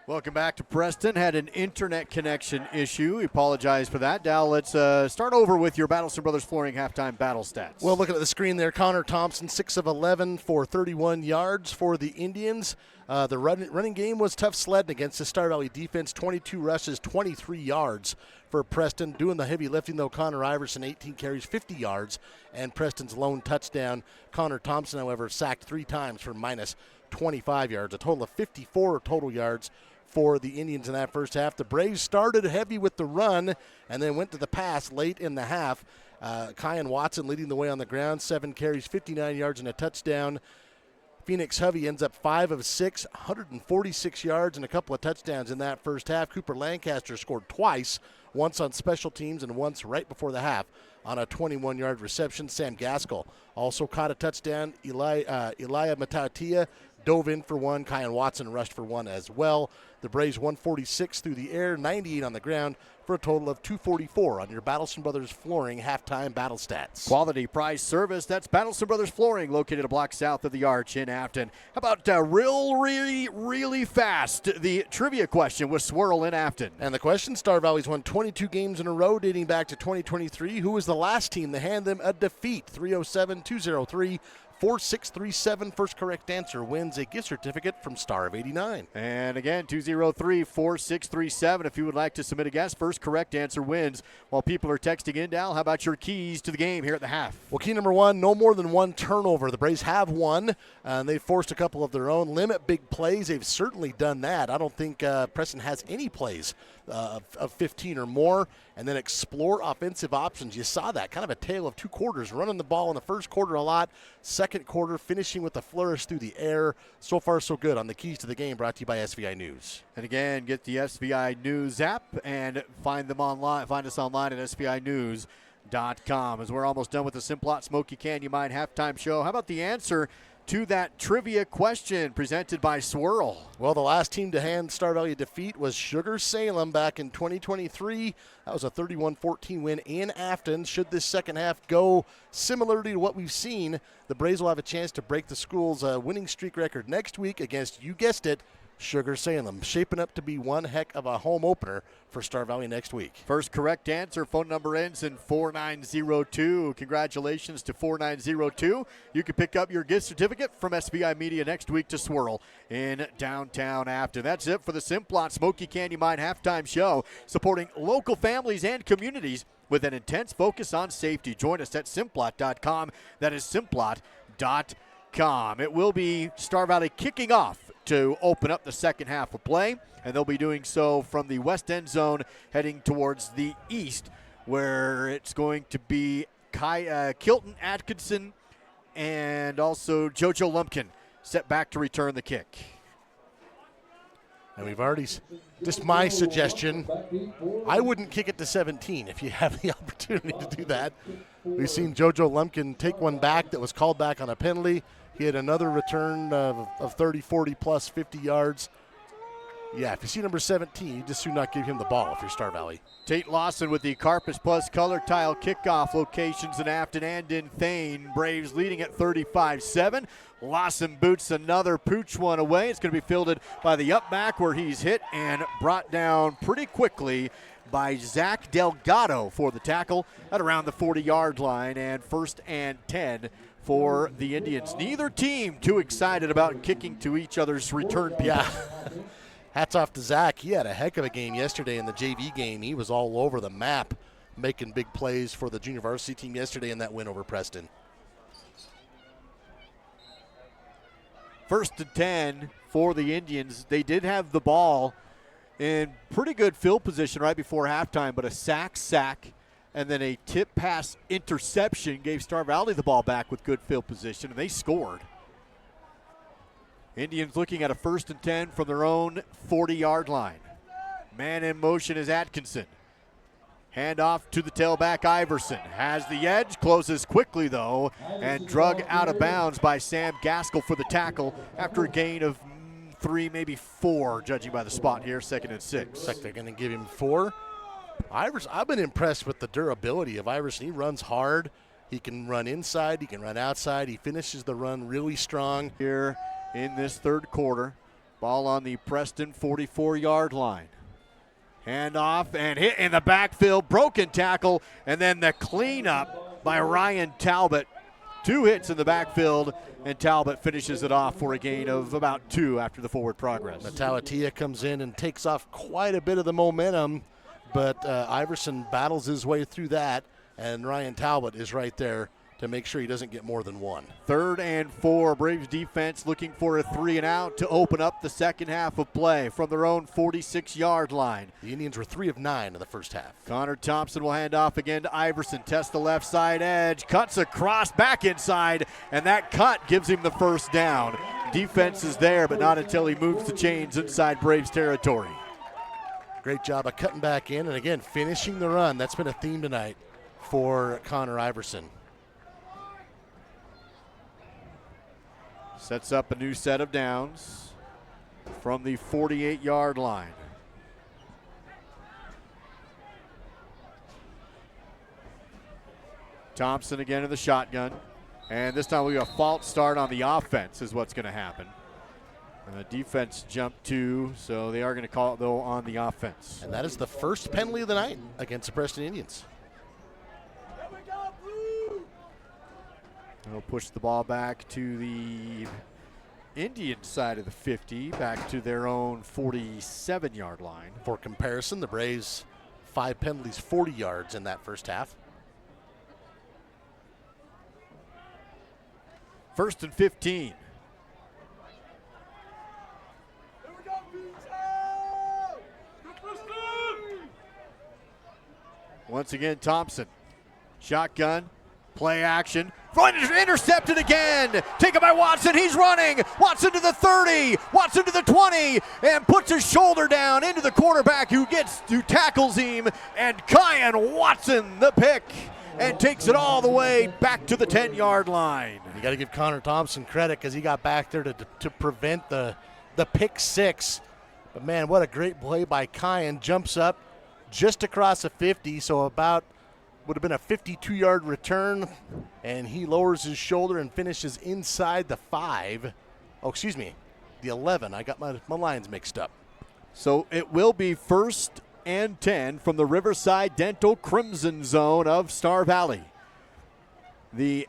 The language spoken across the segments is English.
Welcome back to Preston. Had an internet connection issue. We apologize for that. Dal, let's start over with your Battleston Brothers Flooring halftime battle stats. Well, looking at the screen there, Connor Thompson, 6 of 11 for 31 yards for the Indians. The running game was tough sledding against the Star Valley defense. 22 rushes, 23 yards for Preston. Doing the heavy lifting, though, Connor Iverson, 18 carries, 50 yards, and Preston's lone touchdown. Connor Thompson, however, sacked 3 times for minus 25 yards. A total of 54 total yards for the Indians in that first half. The Braves started heavy with the run and then went to the pass late in the half. Kyan Watson leading the way on the ground, 7 carries, 59 yards, and a touchdown. Phoenix Hovey ends up 5 of 6, 146 yards and a couple of touchdowns in that first half. Cooper Lancaster scored twice, once on special teams and once right before the half on a 21-yard reception. Sam Gaskell also caught a touchdown. Elia Matatia dove in for 1. Kyan Watson rushed for 1 as well. The Braves 146 through the air, 98 on the ground for a total of 244 on your Battleston Brothers Flooring halftime battle stats. Quality price service. That's Battleston Brothers Flooring, located a block south of the Arch in Afton. How about really fast, the trivia question with Swirl in Afton. And the question, Star Valley's won 22 games in a row dating back to 2023. Who was the last team to hand them a defeat? 307-203. 4637. First correct answer wins a gift certificate from Star of 89. And again, 203-4637. If you would like to submit a guess, first correct answer wins. While people are texting in, Dal, how about your keys to the game here at the half? Well, key number 1, no more than 1 turnover. The Braves have won, and they forced a couple of their own. Limit big plays. They've certainly done that. I don't think Preston has any plays of 15 or more. And then explore offensive options. You saw that, kind of a tale of 2 quarters. Running the ball in the first quarter a lot. Second quarter, finishing with a flourish through the air. So far, so good on the keys to the game, brought to you by SVI News. And again, get the SVI News app and find them online. Find us online at SVInews.com. As we're almost done with the Simplot Smoky Canyon Mine halftime show. How about the answer to that trivia question presented by Swirl? Well, the last team to hand Star Valley a defeat was Sugar Salem back in 2023. That was a 31-14 win in Afton. Should this second half go similarly to what we've seen, the Braves will have a chance to break the school's winning streak record next week against, you guessed it, Sugar Salem. Shaping up to be one heck of a home opener for Star Valley next week. First correct answer. Phone number ends in 4902. Congratulations to 4902. You can pick up your gift certificate from SVI Media next week to Swirl in downtown Afton. That's it for the Simplot Smoky Canyon Mine halftime show, supporting local families and communities with an intense focus on safety. Join us at Simplot.com. That is Simplot.com. It will be Star Valley kicking off to open up the second half of play, and they'll be doing so from the west end zone heading towards the east, where it's going to be Kilton Atkinson and also JoJo Lumpkin set back to return the kick. And we've already, just my suggestion, I wouldn't kick it to 17 if you have the opportunity to do that. We've seen JoJo Lumpkin take one back that was called back on a penalty. He had another return of 30, 40 plus 50 yards. Yeah, if you see number 17, you just do not give him the ball if you're Star Valley. Tate Lawson with the Carpus Plus color tile kickoff locations in Afton and in Thane. Braves leading at 35-7. Lawson boots another pooch one away. It's going to be fielded by the up back where he's hit and brought down pretty quickly by Zach Delgado for the tackle at around the 40-yard line, and 1st and 10 for the Indians. Neither team too excited about kicking to each other's return people. Yeah. Hats off to Zach. He had a heck of a game yesterday in the JV game. He was all over the map making big plays for the junior varsity team yesterday in that win over Preston. 1st and 10 for the Indians. They did have the ball in pretty good field position right before halftime, but a sack, and then a tip pass interception gave Star Valley the ball back with good field position, and they scored. Indians looking at a 1st and 10 from their own 40-yard line. Man in motion is Atkinson. Hand off to the tailback Iverson. Has the edge, closes quickly though, and drug out of bounds by Sam Gaskell for the tackle after a gain of 3, maybe 4, judging by the spot here, 2nd and 6. Looks like they're going to give him 4. Iverson, I've been impressed with the durability of Iverson. He runs hard. He can run inside. He can run outside. He finishes the run really strong. Here in this third quarter, Ball on the Preston 44-yard line. Hand off and hit in the backfield, broken tackle, and then the cleanup by Ryan Talbot. 2 hits in the backfield, and Talbot finishes it off for a gain of about 2 after the forward progress. Matalatia comes in and takes off quite a bit of the momentum, but Iverson battles his way through that, and Ryan Talbot is right there to make sure he doesn't get more than 1. 3rd and 4. Braves defense looking for a 3 and out to open up the second half of play from their own 46-yard line. The Indians were 3 of 9 in the first half. Connor Thompson will hand off again to Iverson. Test the left side edge. Cuts across, back inside, and that cut gives him the first down. Defense is there, but not until he moves the chains inside Braves territory. Great job of cutting back in, and again, finishing the run. That's been a theme tonight for Connor Iverson. Sets up a new set of downs from the 48-yard line. Thompson again in the shotgun. And this time we have a false start on the offense is what's going to happen. And the defense jumped 2, so they are going to call it, though, on the offense. And that is the first penalty of the night against the Preston Indians. They'll push the ball back to the Indian side of the 50, back to their own 47-yard line. For comparison, the Braves, 5 penalties, 40 yards in that first half. 1st and 15. Once again, Thompson. Shotgun, play action. Intercepted again. Taken by Watson. He's running. Watson to the 30. Watson to the 20. And puts his shoulder down into the quarterback who tackles him. And Kyan Watson, the pick. And takes it all the way back to the 10-yard line. You got to give Connor Thompson credit because he got back there to prevent the pick 6. But, man, what a great play by Kyan. Jumps up just across the 50, so about would have been a 52-yard return. And he lowers his shoulder and finishes inside the 5. Oh, excuse me, the 11. I got my lines mixed up. So it will be 1st and 10 from the Riverside Dental Crimson Zone of Star Valley. The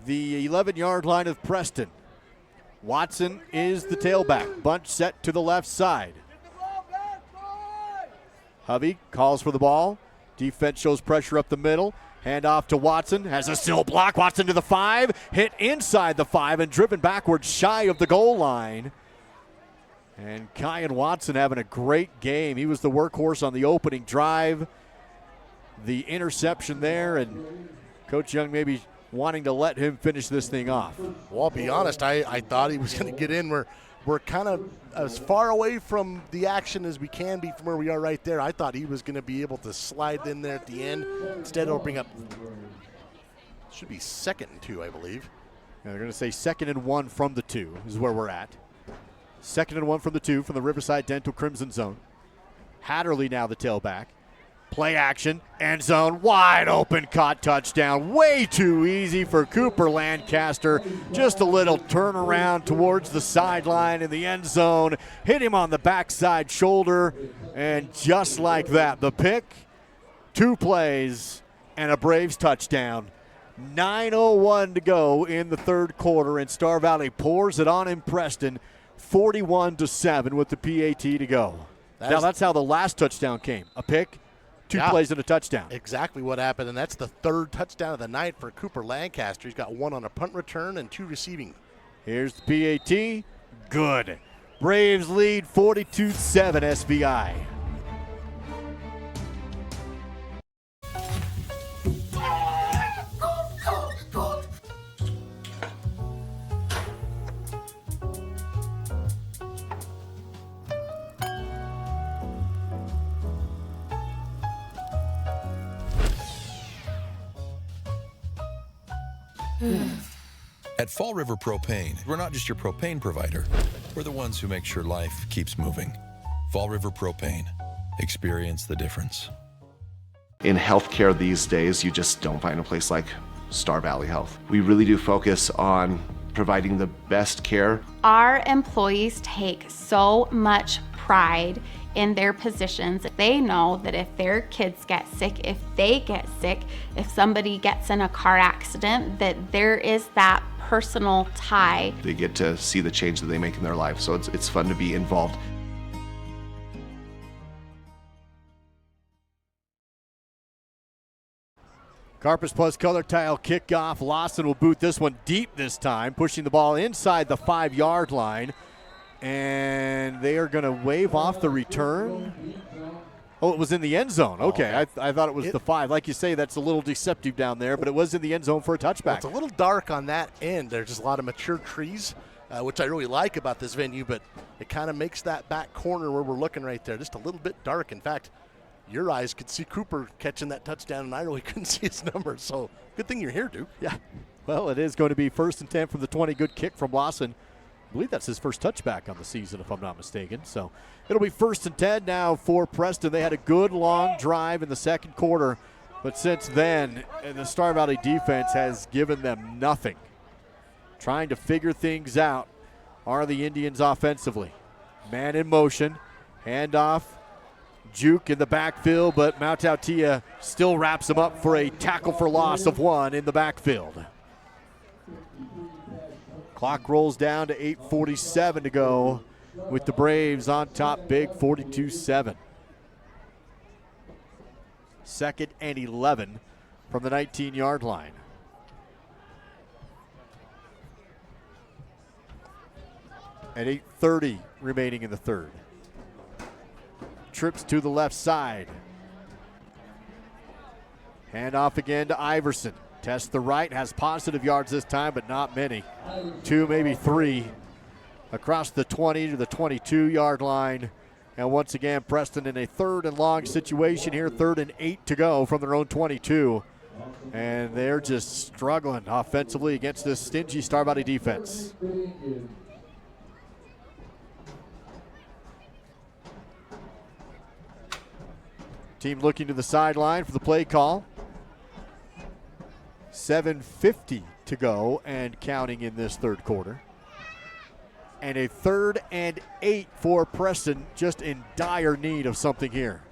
11-yard line of Preston. Watson is the tailback. Bunch set to the left side. Hovey calls for the ball. Defense shows pressure up the middle. Hand off to Watson. Has a still block. Watson to the 5. Hit inside the 5 and driven backwards shy of the goal line. And Kyan Watson having a great game. He was the workhorse on the opening drive. The interception there, and Coach Young maybe wanting to let him finish this thing off. Well, I'll be honest, I thought he was going to get in. We're kind of as far away from the action as we can be from where we are right there. I thought he was going to be able to slide in there at the end. Instead, it'll bring up, should be 2nd and 2, I believe. Yeah, they're going to say 2nd and 1 from the 2 is where we're at. 2nd and 1 from the 2 from the Riverside Dental Crimson Zone. Hatterley now the tailback. Play action, end zone, wide open, caught, touchdown. Way too easy for Cooper Lancaster. Just a little turnaround towards the sideline in the end zone. Hit him on the backside shoulder, and just like that, the pick, 2 plays, and a Braves touchdown. 9:01 to go in the 3rd quarter, and Star Valley pours it on in Preston, 41-7 with the PAT to go. That's how the last touchdown came. A pick, 2 plays and a touchdown. Exactly what happened, and that's the 3rd touchdown of the night for Cooper Lancaster. He's got 1 on a punt return and 2 receiving. Here's the PAT. Good. Braves lead 42-7 SVI. At Fall River Propane, we're not just your propane provider. We're the ones who make sure life keeps moving. Fall River Propane. Experience the difference. In healthcare these days, you just don't find a place like Star Valley Health. We really do focus on providing the best care. Our employees take so much pride in their positions. They know that if their kids get sick, if they get sick, if somebody gets in a car accident, that there is that personal tie. They get to see the change that they make in their life, so it's fun to be involved. Carpus Plus color tile kickoff. Lawson will boot this one deep this time, pushing the ball inside the 5-yard line. And they are going to wave off the return. Oh, it was in the end zone. Okay, I thought it was the 5. Like you say, that's a little deceptive down there, but it was in the end zone for a touchback. Well, it's a little dark on that end. There's just a lot of mature trees, which I really like about this venue, but it kind of makes that back corner where we're looking right there just a little bit dark. In fact, your eyes could see Cooper catching that touchdown, and I really couldn't see his number. So good thing you're here, Duke. Yeah. Well, it is going to be 1st and 10 from the 20. Good kick from Lawson. I believe that's his first touchback on the season, if I'm not mistaken. So it'll be 1st and 10 now for Preston. They had a good long drive in the second quarter, but since then, the Star Valley defense has given them nothing. Trying to figure things out are the Indians offensively. Man in motion, handoff. Juke in the backfield, but Mautautia still wraps him up for a tackle for loss of 1 in the backfield. Clock rolls down to 8:47 to go with the Braves on top big, 42-7. 2nd and 11 from the 19-yard line. And 8:30 remaining in the third. Trips to the left side. Hand off again to Iverson. Tests the right, has positive yards this time, but not many. 2, maybe 3. Across the 20 to the 22-yard line. And once again, Preston in a 3rd and long situation here. 3rd and 8 to go from their own 22. And they're just struggling offensively against this stingy Star Valley defense. Team looking to the sideline for the play call. 7:50 to go and counting in this third quarter. And a 3rd and 8 for Preston, just in dire need of something here.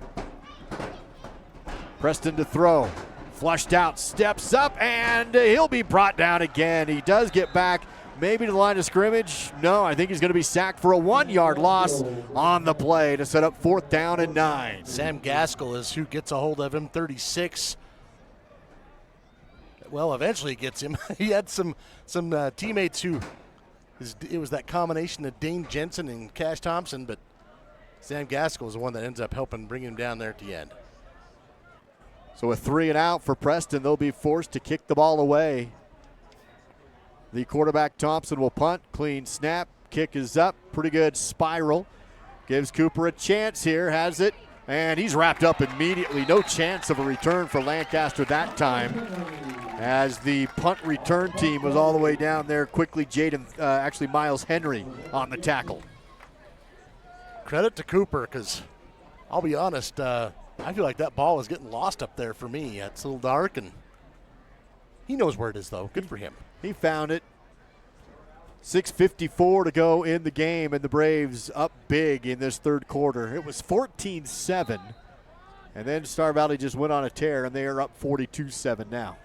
Preston to throw. Flushed out, steps up, and he'll be brought down again. He does get back. Maybe to the line of scrimmage. No, I think he's going to be sacked for a 1-yard loss on the play to set up 4th down and 9. Sam Gaskell is who gets a hold of him, 36. Well, eventually he gets him. He had some teammates who, it was that combination of Dane Jensen and Cash Thompson, but Sam Gaskell is the one that ends up helping bring him down there at the end. So a 3 and out for Preston. They'll be forced to kick the ball away. The quarterback Thompson will punt. Clean snap. Kick is up. Pretty good spiral. Gives Cooper a chance here. Has it. And he's wrapped up immediately. No chance of a return for Lancaster that time. As the punt return team was all the way down there. Quickly, Miles Henry on the tackle. Credit to Cooper, because I'll be honest, I feel like that ball is getting lost up there for me. It's a little dark, and he knows where it is, though. Good for him. He found it. 6:54 to go in the game, and the Braves up big in this third quarter. It was 14-7, and then Star Valley just went on a tear, and they are up 42-7 now.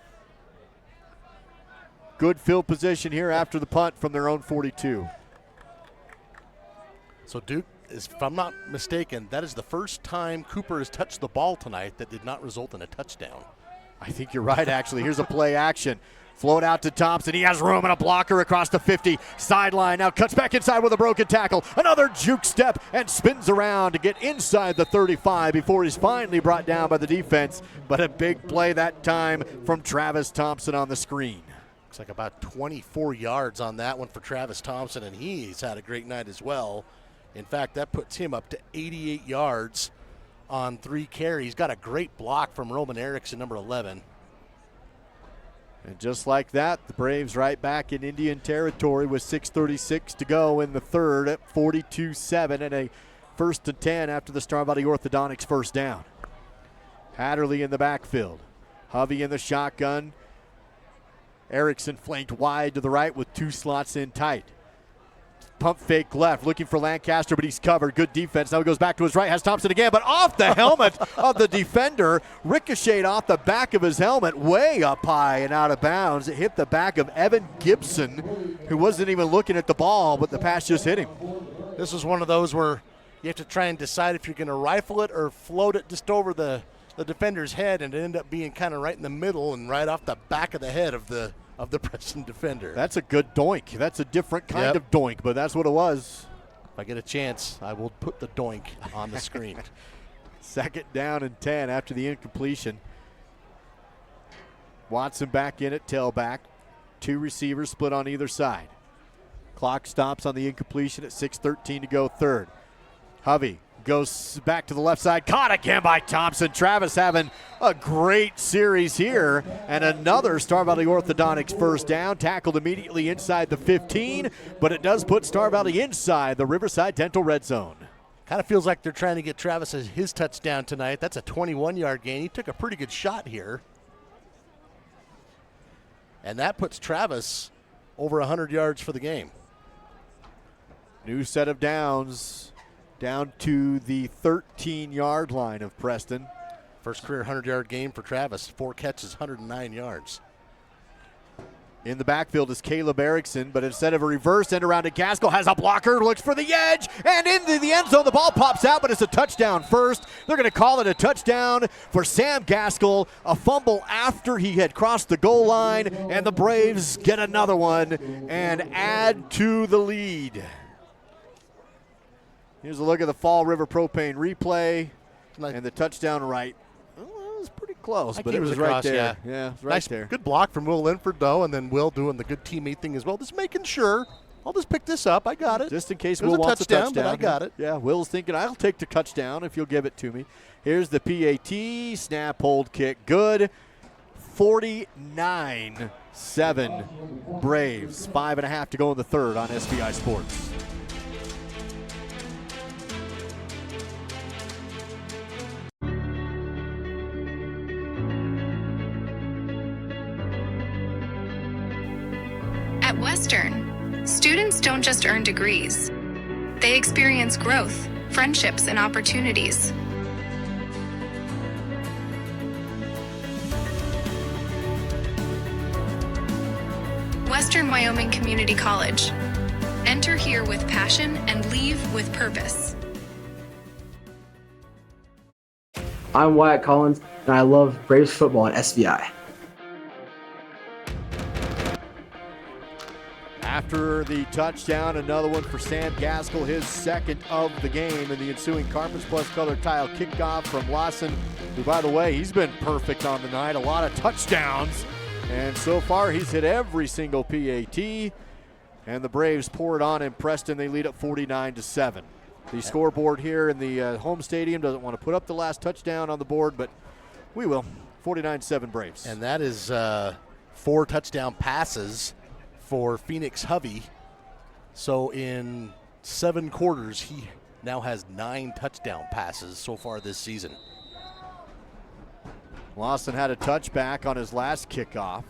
Good field position here after the punt from their own 42. So Duke, if I'm not mistaken, that is the first time Cooper has touched the ball tonight that did not result in a touchdown. I think you're right, actually. Here's a play action. Float out to Thompson. He has room and a blocker across the 50. Sideline now cuts back inside with a broken tackle. Another juke step and spins around to get inside the 35 before he's finally brought down by the defense. But a big play that time from Travis Thompson on the screen. Looks like about 24 yards on that one for Travis Thompson, and he's had a great night as well. In fact, that puts him up to 88 yards on 3 carries. Got a great block from Roman Erickson, number 11. And just like that, the Braves right back in Indian territory with 6:36 to go in the third at 42-7 and a 1st and 10 after the Star Valley Orthodontics first down. Hatterley in the backfield. Hovey in the shotgun. Erickson flanked wide to the right with 2 slots in tight. Pump fake left, looking for Lancaster, but he's covered. Good defense. Now he goes back to his right, has Thompson again, but off the helmet of the defender. Ricocheted off the back of his helmet, way up high and out of bounds. It hit the back of Evan Gibson, who wasn't even looking at the ball, but the pass just hit him. This was one of those where you have to try and decide if you're going to rifle it or float it just over the defender's head, and it ended up being kind of right in the middle and right off the back of the head of the Preston defender. That's a good doink. That's a different kind of doink, but that's what it was. If I get a chance, I will put the doink on the screen. 2nd down and 10 after the incompletion. Watson back in at tailback. 2 receivers split on either side. Clock stops on the incompletion at 6:13 to go 3rd. Hovey goes back to the left side. Caught again by Thompson. Travis having a great series here. And another Star Valley Orthodontics first down. Tackled immediately inside the 15. But it does put Star Valley inside the Riverside Dental red zone. Kind of feels like they're trying to get Travis his touchdown tonight. That's a 21-yard gain. He took a pretty good shot here. And that puts Travis over 100 yards for the game. New set of downs. Down to the 13-yard line of Preston. First career 100-yard game for Travis. 4 catches, 109 yards. In the backfield is Caleb Erickson, but instead of a reverse end around to Gaskell, has a blocker, looks for the edge, and into the end zone. The ball pops out, but it's a touchdown first. They're going to call it a touchdown for Sam Gaskell. A fumble after he had crossed the goal line, and the Braves get another one and add to the lead. Here's a look at the Fall River Propane replay, and the touchdown right. Well, it was pretty close, but it was right there. Yeah, it was right there. Good block from Will Linford, though, and then Will doing the good teammate thing as well. Just making sure. I'll just pick this up. I got it. Just in case Will wants a touchdown. But I got it. Yeah, Will's thinking, I'll take the touchdown if you'll give it to me. Here's the PAT. Snap, hold, kick. Good. 49-7 Braves. 5.5 to go in the 3rd on SBI Sports. At Western, students don't just earn degrees. They experience growth, friendships, and opportunities. Western Wyoming Community College. Enter here with passion and leave with purpose. I'm Wyatt Collins, and I love Braves football at SVI. After the touchdown, another one for Sam Gaskell, his 2nd of the game, and the ensuing Carpets Plus color tile kickoff from Lawson, who, by the way, he's been perfect on the night. A lot of touchdowns, and so far he's hit every single PAT, and the Braves pour it on in Preston. They lead at 49-7. The scoreboard here in the home stadium doesn't want to put up the last touchdown on the board, but we will. 49-7 Braves. And that is 4 touchdown passes for Phoenix Hovey. So in 7 quarters, he now has 9 touchdown passes so far this season. Lawson had a touchback on his last kickoff.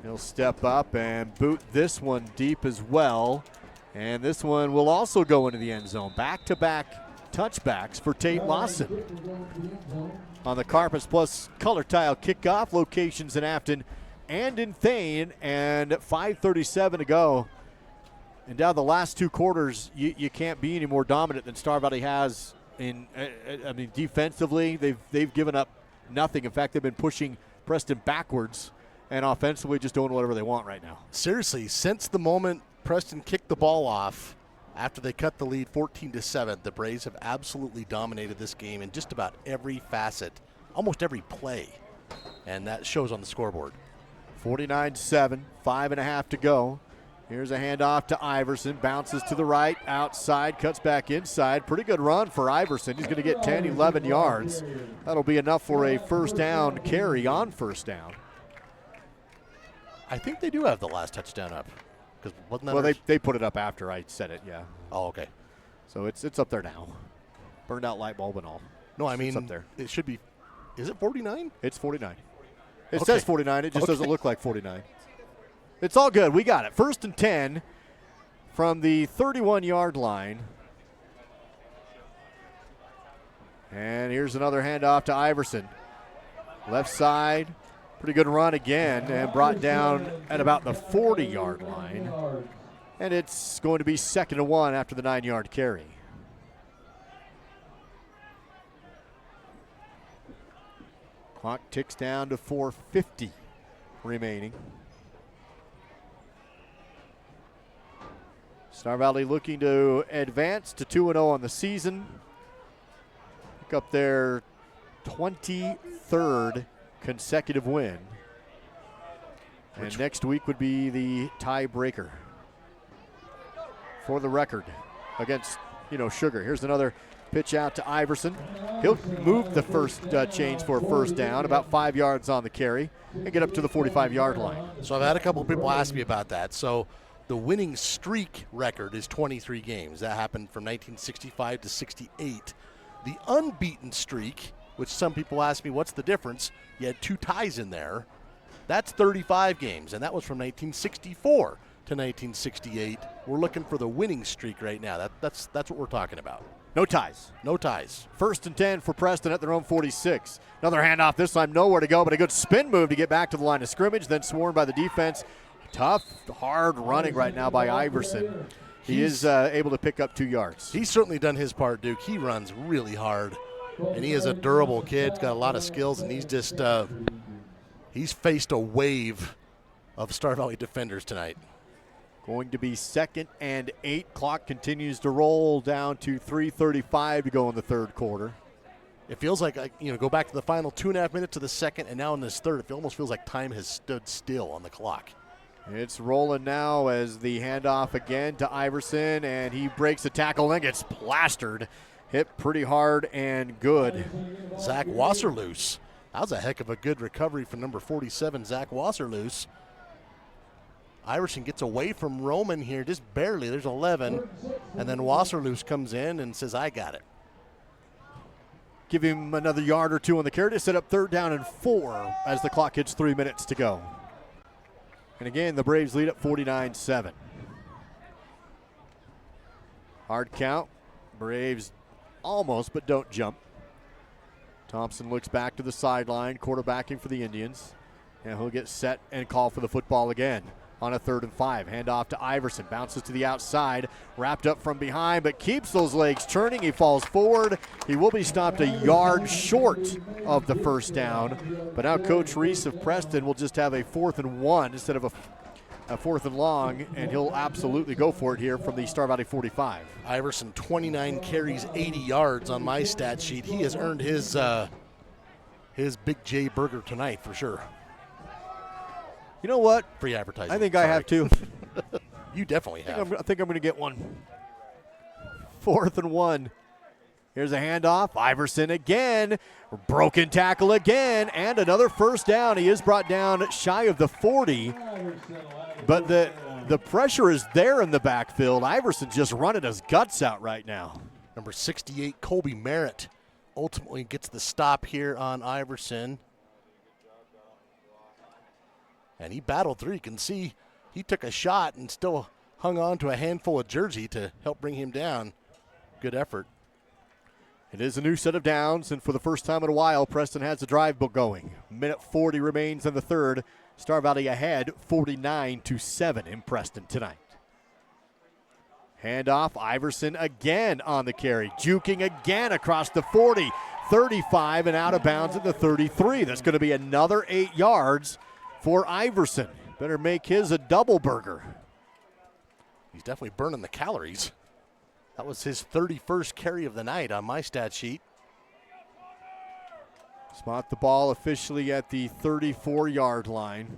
He'll step up and boot this one deep as well. And this one will also go into the end zone. Back-to-back touchbacks for Tate Lawson. On the Carpets Plus color tile kickoff, locations in Afton and in Thane, and 5:37 to go. And down the last 2 quarters, you can't be any more dominant than Star Valley has. Defensively, they've given up nothing. In fact, they've been pushing Preston backwards, and offensively just doing whatever they want right now. Seriously, since the moment Preston kicked the ball off after they cut the lead 14-7, the Braves have absolutely dominated this game in just about every facet, almost every play, and that shows on the scoreboard. 49-7, 5.5 to go. Here's a handoff to Iverson, bounces to the right, outside, cuts back inside. Pretty good run for Iverson. He's going to get 10, 11 yards. That'll be enough for a first down carry on first down. I think they do have the last touchdown up. Wasn't that well, they put it up after I said it, yeah. Oh, okay. So it's up there now. Burned out light bulb and all. No, I mean, it's up there. It should be, is it 49? It's 49. It says 49. It just doesn't look like 49. It's all good. We got it. 1st and 10 from the 31-yard line. And here's another handoff to Iverson. Left side, pretty good run again, and brought down at about the 40-yard line. And it's going to be 2nd and 1 after the 9-yard carry. Clock ticks down to 4:50 remaining. Star Valley looking to advance to 2-0 on the season. Pick up their 23rd consecutive win. And next week would be the tiebreaker for the record against, Sugar. Here's another pitch out to Iverson. He'll move the first chains for a first down, about 5 yards on the carry, and get up to the 45-yard line. So I've had a couple of people ask me about that. So the winning streak record is 23 games. That happened from 1965 to 68. The unbeaten streak, which some people ask me, what's the difference? You had 2 ties in there. That's 35 games, and that was from 1964 to 1968. We're looking for the winning streak right now. That's what we're talking about. No ties. No ties. 1st and 10 for Preston at their own 46. Another handoff, this time nowhere to go, but a good spin move to get back to the line of scrimmage, then swarmed by the defense. Tough, hard running right now by Iverson. He is able to pick up 2 yards. He's certainly done his part, Duke. He runs really hard, and he is a durable kid. He's got a lot of skills, and he's just he's faced a wave of Star Valley defenders tonight. Going to be 2nd and 8. Clock continues to roll down to 3:35 to go in the third quarter. It feels like, go back to the final 2.5 minutes of the second, and now in this third, it almost feels like time has stood still on the clock. It's rolling now as the handoff again to Iverson, and he breaks a tackle and gets plastered. Hit pretty hard and good. Zach Wasserloos. That was a heck of a good recovery from number 47, Zach Wasserloos. Iverson gets away from Roman here just barely. There's 11. And then Wasserloos comes in and says, I got it. Give him another yard or 2 on the carry to set up 3rd down and 4 as the clock hits 3 minutes to go. And again, the Braves lead at 49-7. Hard count. Braves almost, but don't jump. Thompson looks back to the sideline, quarterbacking for the Indians. And he'll get set and call for the football again on a 3rd and 5. Handoff to Iverson. Bounces to the outside. Wrapped up from behind, but keeps those legs turning. He falls forward. He will be stopped a yard short of the first down. But now Coach Reese of Preston will just have a 4th and 1 instead of a 4th and long, and he'll absolutely go for it here from the Star Valley 45. Iverson, 29 carries, 80 yards on my stat sheet. He has earned his Big J burger tonight for sure. You know what? Free advertising. I think I have too. You definitely have. I think I'm going to get one. 4th and 1. Here's a handoff. Iverson again. Broken tackle again. And another first down. He is brought down shy of the 40. But the pressure is there in the backfield. Iverson's just running his guts out right now. Number 68, Colby Merritt, ultimately gets the stop here on Iverson. And he battled through. You can see he took a shot and still hung on to a handful of jersey to help bring him down. Good effort. It is a new set of downs, and for the first time in a while, Preston has a drive book going. Minute 40 remains in the third. Star Valley ahead 49-7 in Preston tonight. Handoff, Iverson again on the carry. Juking again across the 40, 35, and out of bounds at the 33. That's going to be another 8 yards for Iverson. Better make his a double burger. He's definitely burning the calories. That was his 31st carry of the night on my stat sheet. Spot the ball officially at the 34-yard line.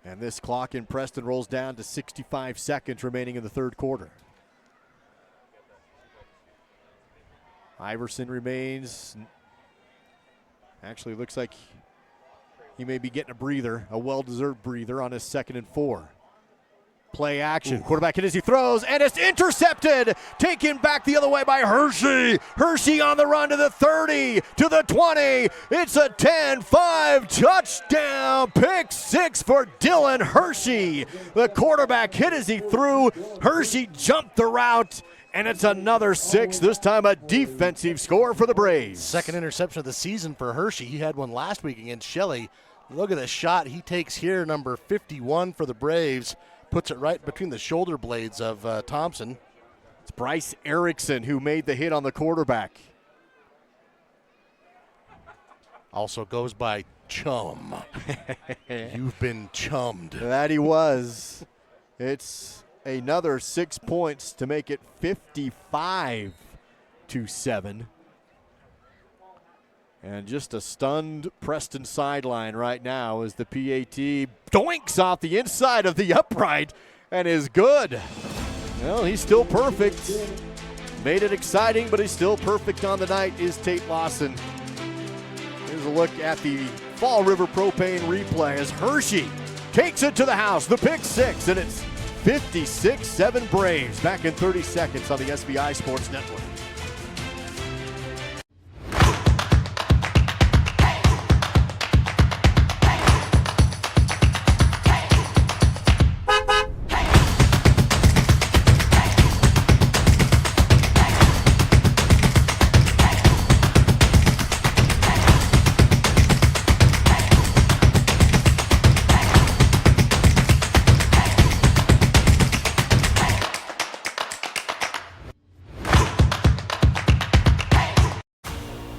And this clock in Preston rolls down to 65 seconds remaining in the third quarter. Iverson remains. Actually, looks like he may be getting a breather, a well-deserved breather on his 2nd and 4. Play action. Quarterback hit as he throws, and it's intercepted. Taken back the other way by Hershey. Hershey on the run to the 30, to the 20. It's a 10-5 touchdown. Pick 6 for Dylan Hershey. The quarterback hit as he threw. Hershey jumped the route, and it's another 6, this time a defensive score for the Braves. Second interception of the season for Hershey. He had one last week against Shelley. Look at the shot he takes here, number 51 for the Braves. Puts it right between the shoulder blades of Thompson. It's Bryce Erickson who made the hit on the quarterback. Also goes by Chum. You've been chummed. That he was. It's another 6 points to make it 55-7. And just a stunned Preston sideline right now as the PAT doinks off the inside of the upright and is good. Well, he's still perfect. Made it exciting, but he's still perfect on the night is Tate Lawson. Here's a look at the Fall River Propane replay as Hershey takes it to the house. The pick 6, and it's 56-7 Braves. Back in 30 seconds on the SBI Sports Network.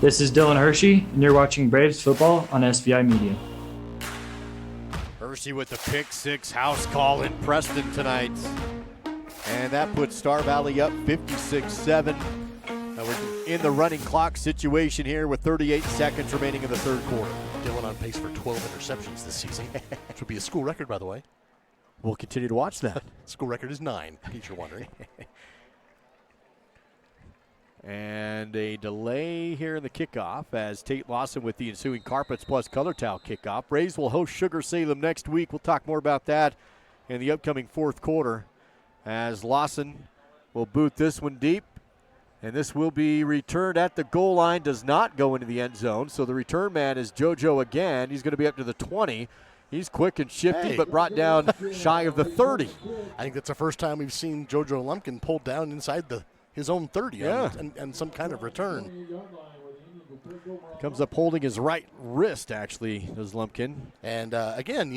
This is Dylan Hershey, and you're watching Braves football on SBI Media. Hershey with the pick 6 house call in Preston tonight. And that puts Star Valley up 56-7. We're in the running clock situation here with 38 seconds remaining in the third quarter. Dylan on pace for 12 interceptions this season, which would be a school record, by the way. We'll continue to watch that. School record is 9, in case you're wondering. And a delay here in the kickoff as Tate Lawson with the ensuing Carpets plus Color Towel kickoff. Braves will host Sugar Salem next week. We'll talk more about that in the upcoming fourth quarter as Lawson will boot this one deep. And this will be returned at the goal line, does not go into the end zone. So the return man is JoJo again. He's going to be up to the 20. He's quick and shifty, but brought down shy of the 30. I think that's the first time we've seen JoJo Lumpkin pulled down inside his own 30 and some kind of return. Comes up holding his right wrist, actually, does Lumpkin. And again,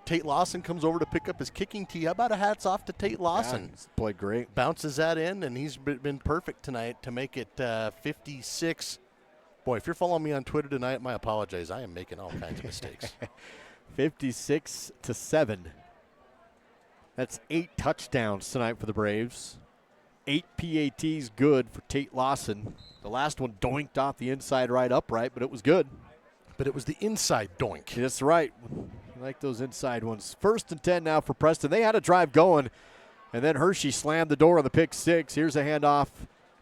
Tate Lawson comes over to pick up his kicking tee. How about a hats off to Tate Lawson? Yeah, played great. Bounces that in, and he's been perfect tonight to make it 56. Boy, if you're following me on Twitter tonight, my apologies. I am making all kinds of mistakes. 56-7. That's 8 touchdowns tonight for the Braves. 8 PATs good for Tate Lawson. The last one doinked off the inside right upright, but it was good. But it was the inside doink. That's right. I like those inside ones. 1st and 10 now for Preston. They had a drive going, and then Hershey slammed the door on the pick 6. Here's a handoff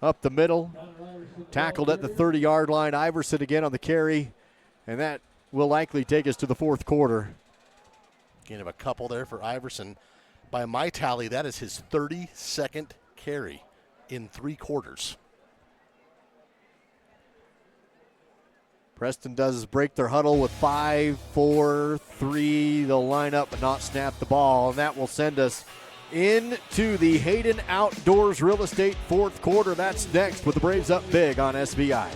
up the middle. Tackled at the 30-yard line. Iverson again on the carry, and that will likely take us to the fourth quarter. Gain of a couple there for Iverson. By my tally, that is his 32nd carry in 3 quarters. Preston does break their huddle with 5, 4, 3. They'll line up but not snap the ball, and that will send us into the Hayden Outdoors Real Estate fourth quarter. That's next with the Braves up big on SBI.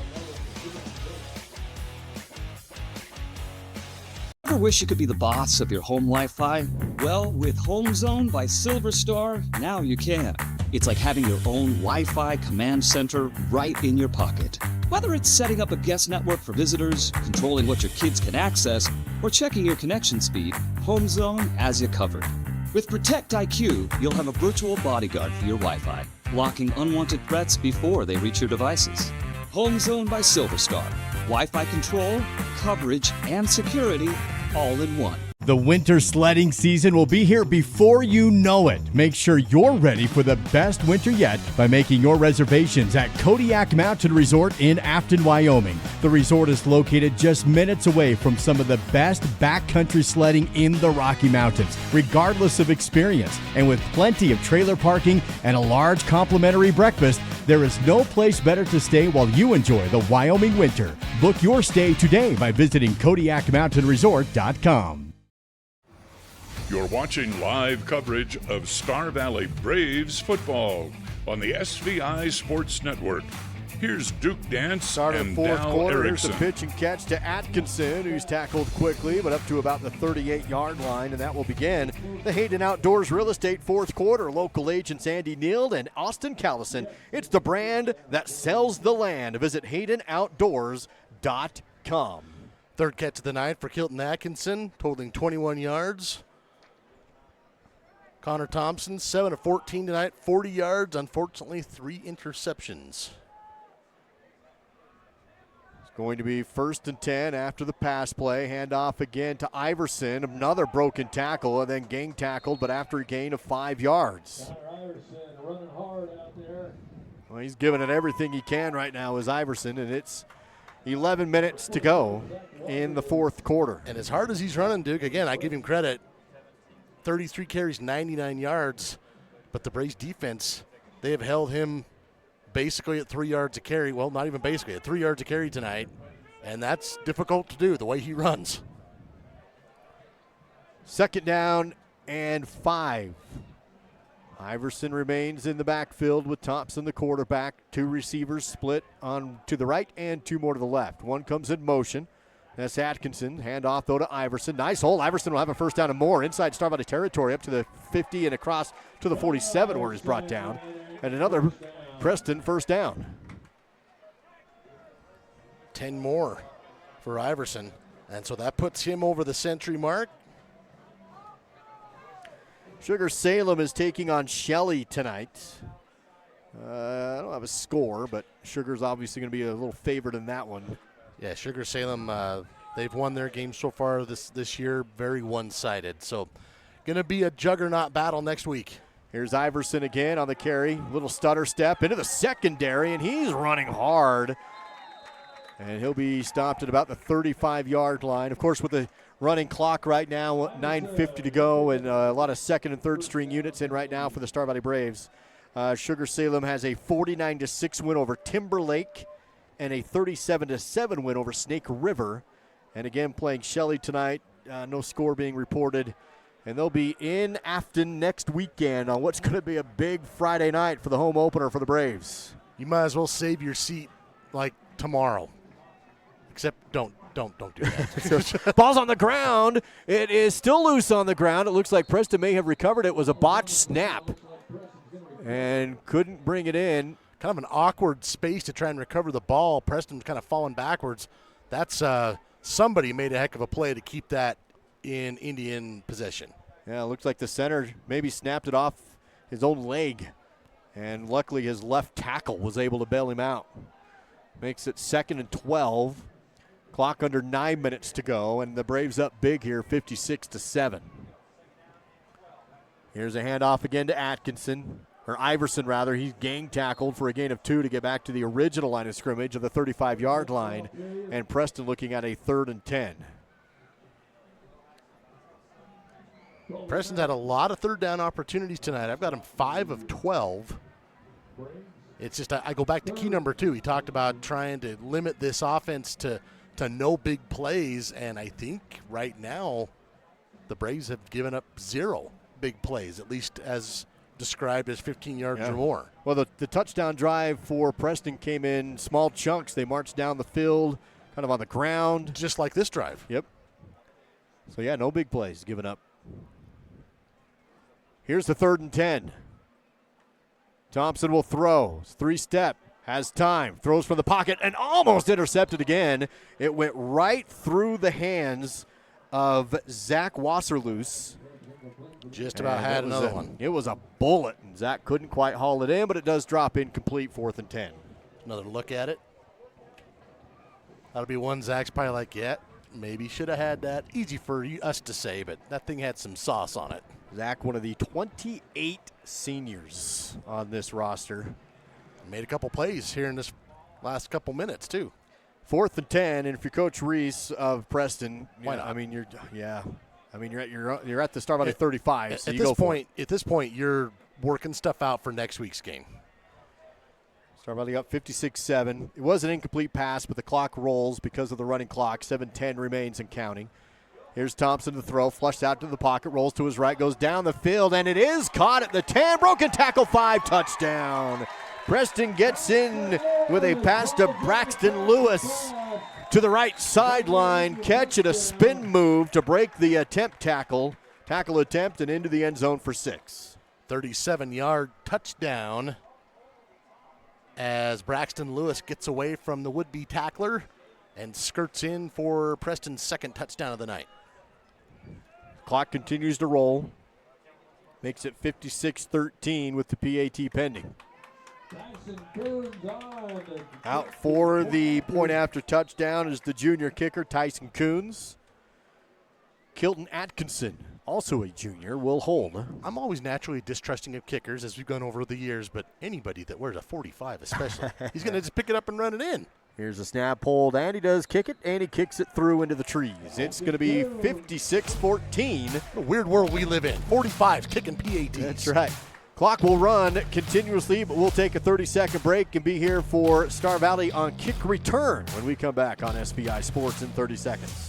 Ever wish you could be the boss of your home Wi-Fi? Well, with Home Zone by Silver Star, now you can. It's like having your own Wi-Fi command center right in your pocket. Whether it's setting up a guest network for visitors, controlling what your kids can access, or checking your connection speed, Home Zone has you covered. With Protect IQ, you'll have a virtual bodyguard for your Wi-Fi, blocking unwanted threats before they reach your devices. Home Zone by Silver Star. Wi-Fi control, coverage, and security all in one. The winter sledding season will be here before you know it. Make sure you're ready for the best winter yet by making your reservations at Kodiak Mountain Resort in Afton, Wyoming. The resort is located just minutes away from some of the best backcountry sledding in the Rocky Mountains, regardless of experience. And with plenty of trailer parking and a large complimentary breakfast, there is no place better to stay while you enjoy the Wyoming winter. Book your stay today by visiting KodiakMountainResort.com. You're watching live coverage of Star Valley Braves football on the SVI Sports Network. Here's Duke Dance Start of and the fourth Dal quarter. Here's Erickson. the pitch and catch to Atkinson, who's tackled quickly, but up to about the 38-yard line, and that will begin the Hayden Outdoors Real Estate fourth quarter. Local agents Andy Neild and Austin Callison. It's the brand that sells the land. Visit HaydenOutdoors.com. Third catch of the night for Kilton Atkinson, totaling 21 yards. Connor Thompson, 7 of 14 tonight, 40 yards, unfortunately 3 interceptions. It's going to be 1st and 10 after the pass play. Handoff again to Iverson, another broken tackle, and then gang tackled, but after a gain of 5 yards. Running hard out there. Well, he's giving it everything he can right now is Iverson, and it's 11 minutes to go in the fourth quarter. And as hard as he's running, Duke, again, I give him credit. 33 carries, 99 yards. But the Braves defense, they have held him basically at 3 yards a carry. Well, not even basically, at 3 yards a carry tonight. And that's difficult to do, the way he runs. 2nd down and 5. Iverson remains in the backfield with Thompson, the quarterback. 2 receivers split on to the right and 2 more to the left. One comes in motion. That's Atkinson. Handoff, though, to Iverson. Nice hole. Iverson will have a 1st down and more. Inside Star Valley territory up to the 50 and across to the 47 where he's brought down. And another Preston 1st down. 10 more for Iverson. And so that puts him over the century mark. Sugar Salem is taking on Shelley tonight. I don't have a score, but Sugar's obviously going to be a little favored in that one. Yeah, Sugar Salem, they've won their game so far this year, very one-sided. So going to be a juggernaut battle next week. Here's Iverson again on the carry. Little stutter step into the secondary, and he's running hard. And he'll be stopped at about the 35-yard line. Of course, with the running clock right now, 9:50 to go, and a lot of 2nd and 3rd string units in right now for the Star Valley Braves. Sugar Salem has a 49-6 win over Timberlake and a 37-7 win over Snake River. And again, playing Shelley tonight. No score being reported. And they'll be in Afton next weekend on what's going to be a big Friday night for the home opener for the Braves. You might as well save your seat like tomorrow. Except don't do that. Ball's on the ground. It is still loose on the ground. It looks like Preston may have recovered it. It was a botched snap and couldn't bring it in. Kind of an awkward space to try and recover the ball. Preston's kind of falling backwards. That's somebody made a heck of a play to keep that in Indian possession. Yeah, it looks like the center maybe snapped it off his own leg, and luckily his left tackle was able to bail him out. Makes it 2nd and 12. Clock under 9 minutes to go, and the Braves up big here, 56-7. Here's a handoff again to Atkinson. Or Iverson, rather. He's gang tackled for a gain of 2 to get back to the original line of scrimmage of the 35-yard line. And Preston looking at a 3rd and 10. Preston's had a lot of 3rd down opportunities tonight. I've got him 5 of 12. It's just I go back to key number 2. He talked about trying to limit this offense to no big plays, and I think right now the Braves have given up 0 big plays, at least as described as 15 yards or more. Well, the touchdown drive for Preston came in small chunks. They marched down the field, kind of on the ground. Just like this drive. Yep. So, yeah, no big plays given up. Here's the 3rd and 10. Thompson will throw. 3-step. Has time. Throws from the pocket and almost intercepted again. It went right through the hands of Zach Wasserloos. Just about had another one. It was a bullet, and Zach couldn't quite haul it in, but it does drop incomplete, 4th and 10. Another look at it. That'll be one Zach's probably like, yeah, maybe should have had that. Easy for us to say, but that thing had some sauce on it. Zach, one of the 28 seniors on this roster. Made a couple plays here in this last couple minutes, too. 4th and 10, and if you're Coach Reese of Preston, why not? I mean, you're at the Star Valley 35. So at this point, you're working stuff out for next week's game. Star Valley up 56-7. It was an incomplete pass, but the clock rolls because of the running clock. 7:10 remains and counting. Here's Thompson to throw, flushed out to the pocket, rolls to his right, goes down the field, and it is caught at the 10. Broken tackle, 5, touchdown. Preston gets in with a pass to Braxton Lewis to the right sideline. Catch at a spin move to break the tackle attempt, and into the end zone for 6. 37-yard touchdown as Braxton Lewis gets away from the would-be tackler and skirts in for Preston's second touchdown of the night. Clock continues to roll. Makes it 56-13 with the PAT pending. Out for the point after touchdown is the junior kicker, Tyson Coons. Kilton Atkinson, also a junior, will hold. I'm always naturally distrusting of kickers as we've gone over the years, but anybody that wears a 45 especially, he's going to just pick it up and run it in. Here's a snap hold, and he does kick it, and he kicks it through into the trees. It's going to be 56-14. What a weird world we live in. 45s kicking PATs. That's right. Clock will run continuously, but we'll take a 30-second break and be here for Star Valley on kick return when we come back on SBI Sports in 30 seconds.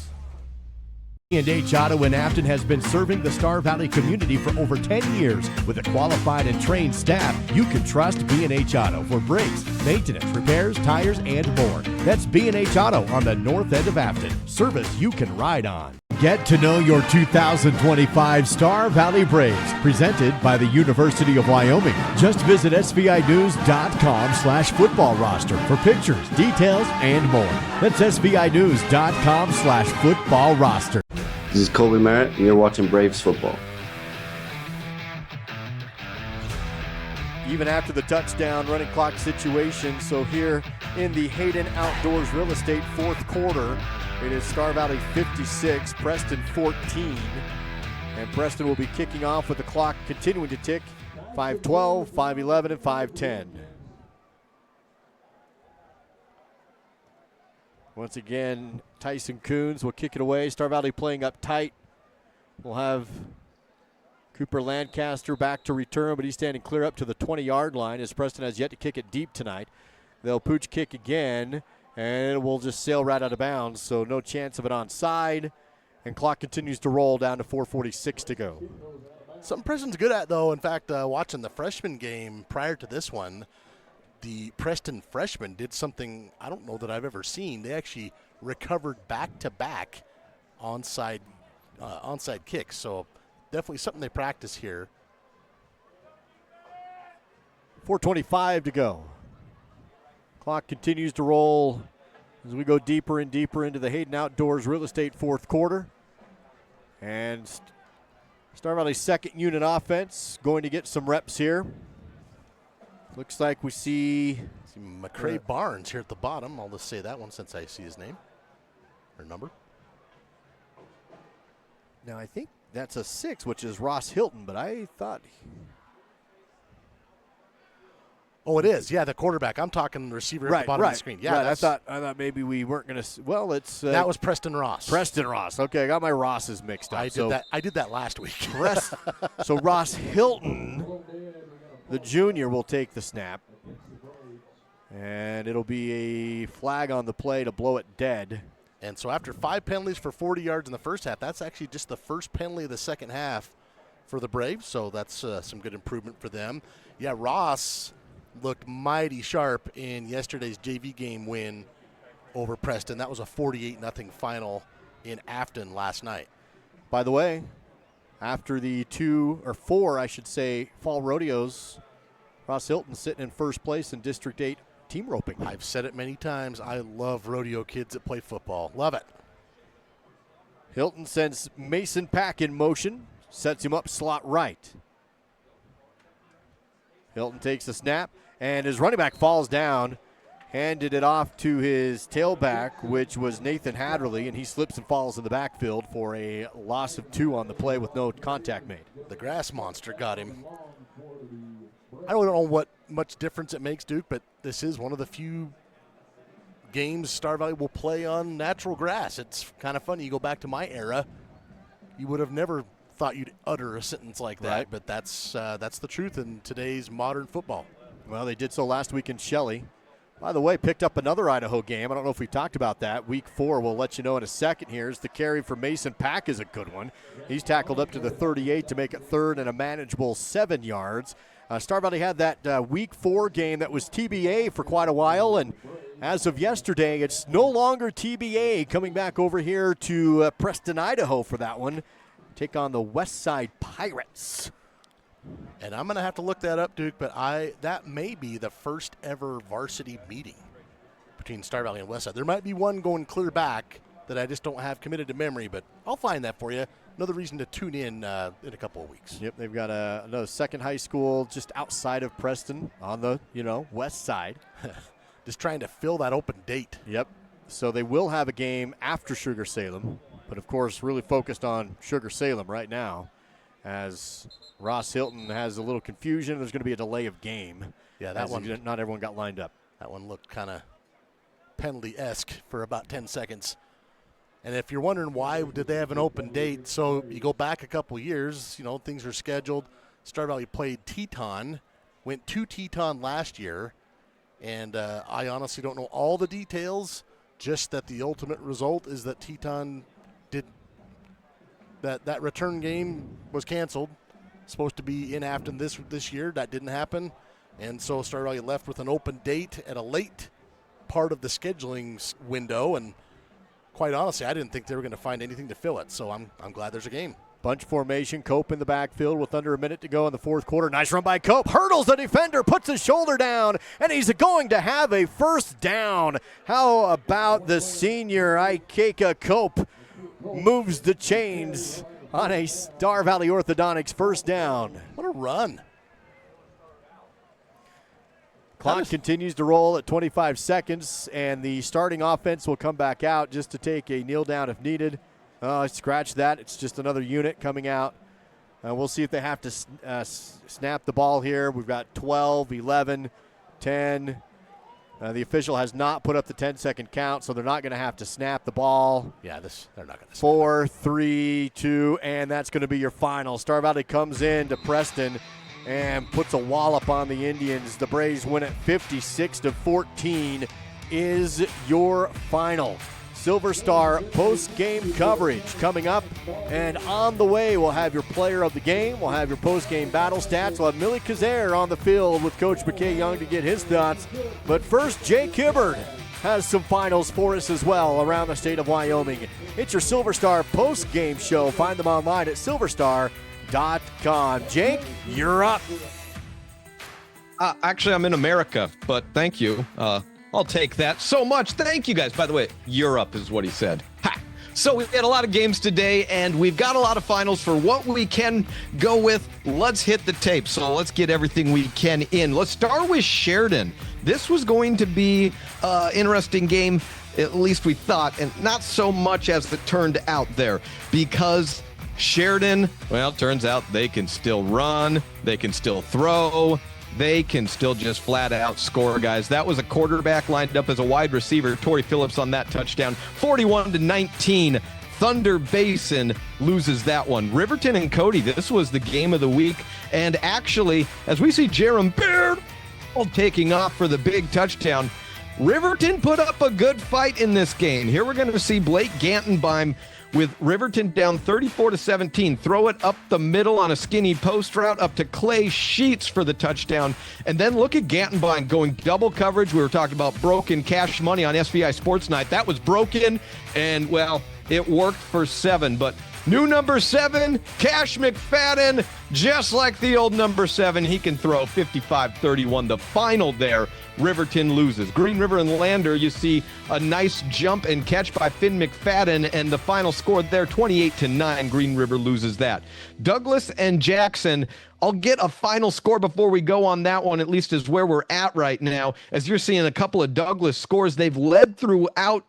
B&H Auto in Afton has been serving the Star Valley community for over 10 years. With a qualified and trained staff, you can trust B&H Auto for brakes, maintenance, repairs, tires, and more. That's B&H Auto on the north end of Afton. Service you can ride on. Get to know your 2025 Star Valley Braves, presented by the University of Wyoming. Just visit SVInews.com/football roster for pictures, details, and more. That's SVInews.com/football roster. This is Colby Merritt, and you're watching Braves football. Even after the touchdown, running clock situation. So here in the Hayden Outdoors Real Estate fourth quarter, it is Star Valley 56, Preston 14. And Preston will be kicking off with the clock continuing to tick. 5:12, 5:11, and 5:10. Once again, Tyson Coons will kick it away. Star Valley playing up tight. We'll have Cooper Lancaster back to return, but he's standing clear up to the 20-yard line as Preston has yet to kick it deep tonight. They'll pooch kick again, and it will just sail right out of bounds, so no chance of it onside. And clock continues to roll down to 4:46 to go. Something Preston's good at, though, in fact, watching the freshman game prior to this one, the Preston freshmen did something I don't know that I've ever seen. They actually recovered back-to-back onside kicks, so definitely something they practice here. 4:25 to go. Clock continues to roll as we go deeper and deeper into the Hayden Outdoors Real Estate fourth quarter. And Star Valley's second unit offense going to get some reps here. Looks like we see McCray Barnes here at the bottom. I'll just say that one since I see his name or number. Now I think that's a 6, which is Ross Hilton, but I thought. Oh, it is. Yeah, the quarterback. I'm talking receiver at the bottom of the screen. Yeah, right. I thought maybe we weren't going to. Well, it's that was Preston Ross. Preston Ross. Okay, I got my Rosses mixed up. I did that last week. So Ross Hilton, the junior, will take the snap, and it'll be a flag on the play to blow it dead. And so after 5 penalties for 40 yards in the first half, that's actually just the first penalty of the second half for the Braves. So that's some good improvement for them. Yeah, Ross looked mighty sharp in yesterday's JV game win over Preston. That was a 48-0 final in Afton last night. By the way, after the 4 fall rodeos, Ross Hilton sitting in first place in District 8 team roping. I've said it many times. I love rodeo kids that play football. Love it. Hilton sends Mason Pack in motion, sets him up slot right. Hilton takes the snap, and his running back falls down. handed it off to his tailback, which was Nathan Hatterley, and he slips and falls in the backfield for a loss of 2 on the play with no contact made. The grass monster got him. I don't know what much difference it makes, Duke, but this is one of the few games Star Valley will play on natural grass. It's kind of funny. You go back to my era, you would have never thought you'd utter a sentence like that, right. But that's the truth in today's modern football. Well, they did so last week in Shelley. By the way, picked up another Idaho game. I don't know if we talked about that. Week 4, we'll let you know in a second here. As the carry for Mason Pack is a good one. He's tackled up to the 38 to make it 3rd and a manageable 7 yards. Star Valley had that Week 4 game that was TBA for quite a while, and as of yesterday, it's no longer TBA. Coming back over here to Preston, Idaho for that one. Take on the Westside Pirates. And I'm going to have to look that up, Duke, but that may be the first ever varsity meeting between Star Valley and Westside. There might be one going clear back that I just don't have committed to memory, but I'll find that for you. Another reason to tune in a couple of weeks. Yep, they've got another second high school just outside of Preston on the, west side. Just trying to fill that open date. Yep. So they will have a game after Sugar Salem, but of course really focused on Sugar Salem right now, as Ross Hilton has a little confusion. There's going to be a delay of game. Yeah, that one. Not everyone got lined up. That one looked kind of penalty-esque for about 10 seconds. And if you're wondering why did they have an open date, so you go back a couple years, things are scheduled. Star Valley played Teton, went to Teton last year, and I honestly don't know all the details, just that the ultimate result is that Teton did that return game was canceled. Supposed to be in Afton this year. That didn't happen. And so Star Valley left with an open date at a late part of the scheduling window, and quite honestly, I didn't think they were going to find anything to fill it, so I'm glad there's a game. Bunch formation, Cope in the backfield with under a minute to go in the 4th quarter. Nice run by Cope. Hurdles the defender, puts his shoulder down, and he's going to have a first down. How about the senior Ikeka Cope moves the chains on a Star Valley Orthodontics first down. What a run. Clock continues to roll at 25 seconds, and the starting offense will come back out just to take a kneel down if needed. Scratch that. It's just another unit coming out. We'll see if they have to snap the ball here. We've got 12, 11, 10. The official has not put up the 10-second count, so they're not going to have to snap the ball. Yeah, they're not going to. 4, 3, 2, and that's going to be your final. Star Valley comes in to Preston and puts a wallop on the Indians. The Braves win it 56-14 is your final. Silver Star post-game coverage coming up, and on the way we'll have your player of the game, we'll have your post-game battle stats, we'll have Millie Kazare on the field with Coach McKay Young to get his thoughts. But first, Jake Hibbard has some finals for us as well around the state of Wyoming. It's your Silver Star post-game show. Find them online at silverstar.com. Jake, you're up. Actually, I'm in America, but thank you. I'll take that so much. Thank you, guys. By the way, Europe is what he said. Ha! So we've had a lot of games today, and we've got a lot of finals for what we can go with. Let's hit the tape. So let's get everything we can in. Let's start with Sheridan. This was going to be an interesting game, at least we thought, and not so much as it turned out there, because Sheridan, well, turns out they can still run, they can still throw, they can still just flat out score, guys. That was a quarterback lined up as a wide receiver. Torrey Phillips on that touchdown. 41-19. Thunder Basin loses that one. Riverton and Cody, this was the game of the week. And actually, as we see Jerem Beard taking off for the big touchdown, Riverton put up a good fight in this game. Here we're going to see Blake Gantenbeim with Riverton down 34-17. Throw it up the middle on a skinny post route up to Clay Sheets for the touchdown. And then look at Gantenbein going double coverage. We were talking about broken cash money on SVI Sports Night. That was broken, and, well, it worked for 7. But New number 7, Cash McFadden, just like the old number 7. He can throw 55-31. The final there, Riverton loses. Green River and Lander, you see a nice jump and catch by Finn McFadden, and the final score there, 28-9. Green River loses that. Douglas and Jackson, I'll get a final score before we go on that one, at least is where we're at right now. As you're seeing a couple of Douglas scores, they've led throughout.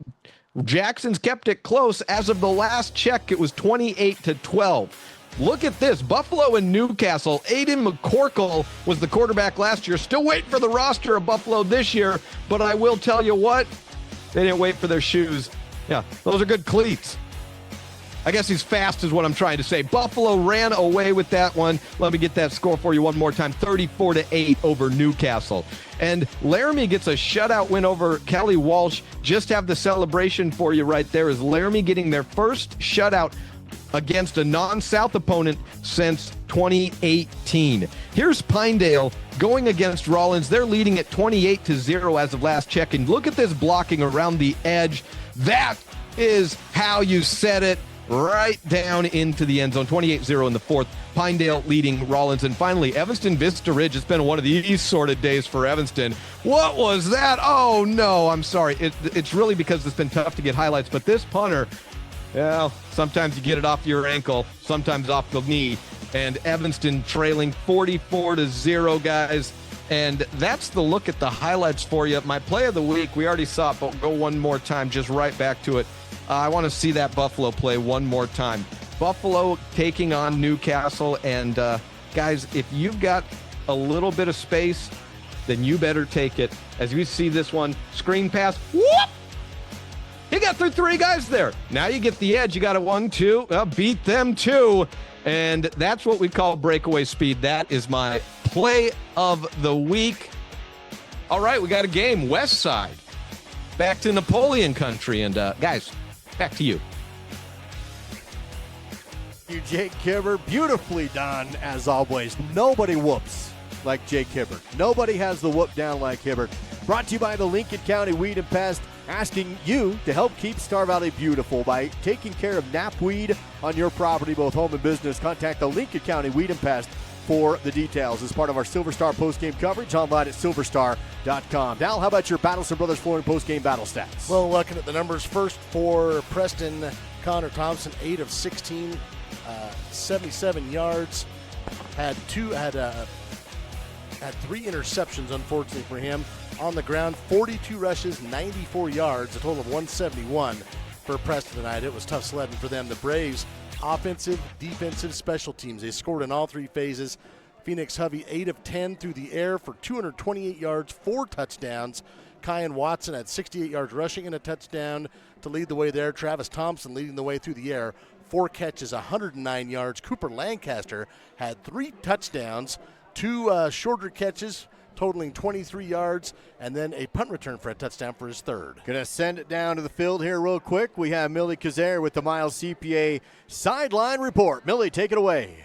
Jackson's kept it close. As of the last check, it was 28-12. Look at this. Buffalo and Newcastle. Aiden McCorkle was the quarterback last year. Still waiting for the roster of Buffalo this year, but I will tell you what, they didn't wait for their shoes. Yeah, those are good cleats. I guess he's fast is what I'm trying to say. Buffalo ran away with that one. Let me get that score for you one more time. 34-8 over Newcastle. And Laramie gets a shutout win over Kelly Walsh. Just have the celebration for you right there is Laramie getting their first shutout against a non-South opponent since 2018. Here's Pinedale going against Rollins. They're leading at 28-0 as of last check. And look at this blocking around the edge. That is how you set it. Right down into the end zone, 28-0 in the fourth. Pinedale leading Rollins. And finally, Evanston Vista Ridge. It's been one of these sort of days for Evanston. What was that? Oh, no, I'm sorry. It's really because it's been tough to get highlights. But this punter, well, sometimes you get it off your ankle, sometimes off the knee. And Evanston trailing 44-0, guys. And that's the look at the highlights for you. My play of the week, we already saw it, but we'll go one more time, just right back to it. I want to see that Buffalo play one more time. Buffalo taking on Newcastle. And, guys, if you've got a little bit of space, then you better take it. As we see this one, screen pass, whoop! He got through 3 guys there. Now you get the edge. You got a 1-2. Beat them 2. And that's what we call breakaway speed. That is my play of the week. All right, we got a game. West Side. Back to Napoleon country. And, guys, back to you. You, Jake Kibber. Beautifully done, as always. Nobody whoops like Jake Hibbert. Nobody has the whoop down like Hibbert. Brought to you by the Lincoln County Weed and Pest, asking you to help keep Star Valley beautiful by taking care of knapweed on your property, both home and business. Contact the Lincoln County Weed and Pest for the details as part of our Silver Star postgame coverage online at silverstar.com. Dal, how about your Battleston Brothers Flooring postgame battle stats? Well, looking at the numbers first for Preston, Connor Thompson, 8 of 16, 77 yards, had 3 interceptions, unfortunately for him. On the ground, 42 rushes, 94 yards, a total of 171 for Preston tonight. It was tough sledding for them. The Braves, offensive, defensive, special teams. They scored in all 3 phases. Phoenix Hovey, 8 of 10 through the air for 228 yards, 4 touchdowns. Kyan Watson had 68 yards rushing and a touchdown to lead the way there. Travis Thompson leading the way through the air, 4 catches, 109 yards. Cooper Lancaster had 3 touchdowns, 2 shorter catches, totaling 23 yards, and then a punt return for a touchdown for his 3rd. Going to send it down to the field here real quick. We have Millie Kazare with the Miles CPA sideline report. Millie, take it away.